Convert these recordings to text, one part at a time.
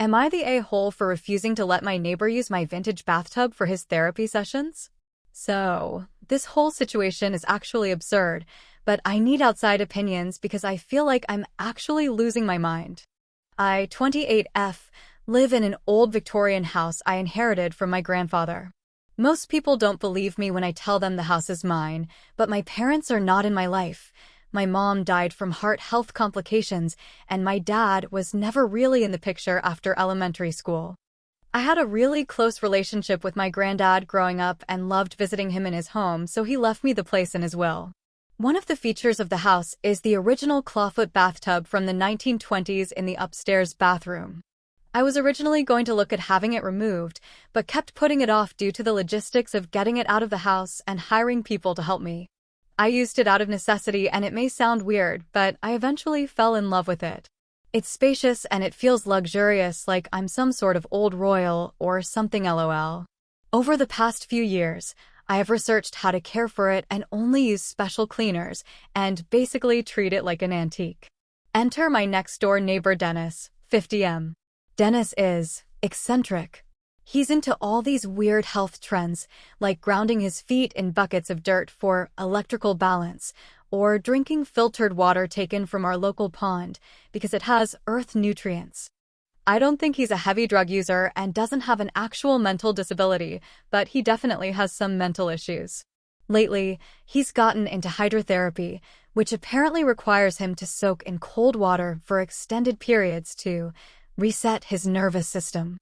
Am I the a-hole for refusing to let my neighbor use my vintage bathtub for his therapy sessions? So, this whole situation is actually absurd, but I need outside opinions because I feel like I'm actually losing my mind. I, 28F, live in an old Victorian house I inherited from my grandfather. Most people don't believe me when I tell them the house is mine, but my parents are not in my life. My mom died from heart health complications, and my dad was never really in the picture after elementary school. I had a really close relationship with my granddad growing up and loved visiting him in his home, so he left me the place in his will. One of the features of the house is the original clawfoot bathtub from the 1920s in the upstairs bathroom. I was originally going to look at having it removed, but kept putting it off due to the logistics of getting it out of the house and hiring people to help me. I used it out of necessity, and it may sound weird, but I eventually fell in love with it. It's spacious and it feels luxurious, like I'm some sort of old royal or something lol. Over the past few years, I have researched how to care for it and only use special cleaners and basically treat it like an antique. Enter my next-door neighbor Dennis, 50M. Dennis is eccentric. He's into all these weird health trends, like grounding his feet in buckets of dirt for electrical balance, or drinking filtered water taken from our local pond because it has earth nutrients. I don't think he's a heavy drug user and doesn't have an actual mental disability, but he definitely has some mental issues. Lately, he's gotten into hydrotherapy, which apparently requires him to soak in cold water for extended periods to reset his nervous system.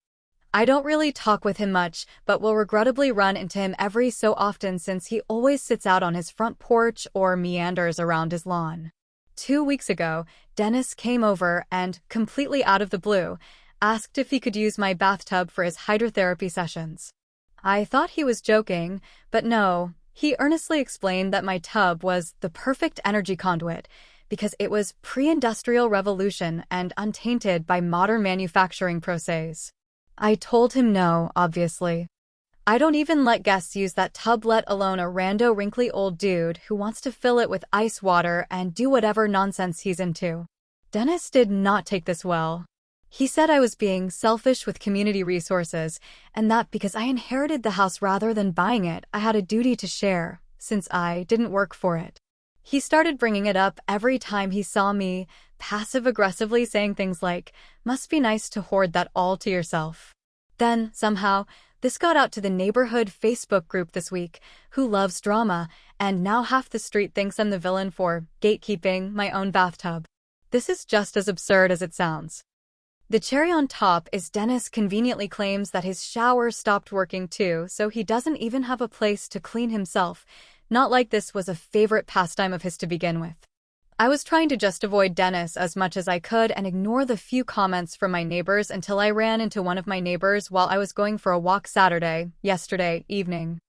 I don't really talk with him much, but will regrettably run into him every so often since he always sits out on his front porch or meanders around his lawn. 2 weeks ago, Dennis came over and, completely out of the blue, asked if he could use my bathtub for his hydrotherapy sessions. I thought he was joking, but no, he earnestly explained that my tub was the perfect energy conduit because it was pre-industrial revolution and untainted by modern manufacturing processes. I told him no, obviously. I don't even let guests use that tub, let alone a rando wrinkly old dude who wants to fill it with ice water and do whatever nonsense he's into. Dennis did not take this well. He said I was being selfish with community resources, and that because I inherited the house rather than buying it, I had a duty to share, since I didn't work for it. He started bringing it up every time he saw me, passive-aggressively saying things like, "Must be nice to hoard that all to yourself." Then, somehow, this got out to the neighborhood Facebook group this week, who loves drama, and now half the street thinks I'm the villain for gatekeeping my own bathtub. This is just as absurd as it sounds. The cherry on top is Dennis conveniently claims that his shower stopped working too, so he doesn't even have a place to clean himself, not like this was a favorite pastime of his to begin with. I was trying to just avoid Dennis as much as I could and ignore the few comments from my neighbors until I ran into one of my neighbors while I was going for a walk yesterday evening.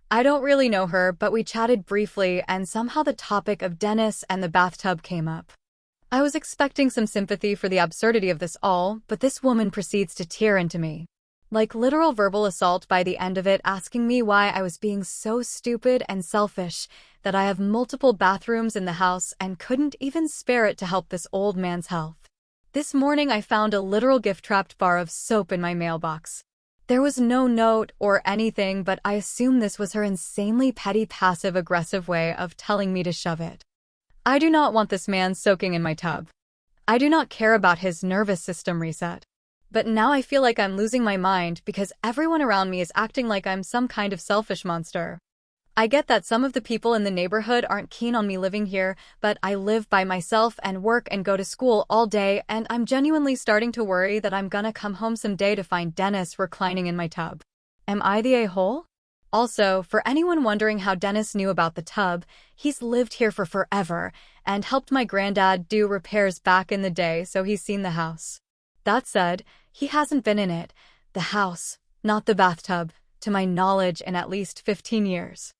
I don't really know her, but we chatted briefly and somehow the topic of Dennis and the bathtub came up. I was expecting some sympathy for the absurdity of this all, but this woman proceeds to tear into me. Like literal verbal assault by the end of it, asking me why I was being so stupid and selfish that I have multiple bathrooms in the house and couldn't even spare it to help this old man's health. This morning I found a literal gift-wrapped bar of soap in my mailbox. There was no note or anything, but I assume this was her insanely petty passive-aggressive way of telling me to shove it. I do not want this man soaking in my tub. I do not care about his nervous system reset. But now I feel like I'm losing my mind because everyone around me is acting like I'm some kind of selfish monster. I get that some of the people in the neighborhood aren't keen on me living here, but I live by myself and work and go to school all day, and I'm genuinely starting to worry that I'm gonna come home someday to find Dennis reclining in my tub. Am I the a-hole? Also, for anyone wondering how Dennis knew about the tub, he's lived here for forever and helped my granddad do repairs back in the day, so he's seen the house. That said, he hasn't been in it, the house, not the bathtub, to my knowledge in at least 15 years.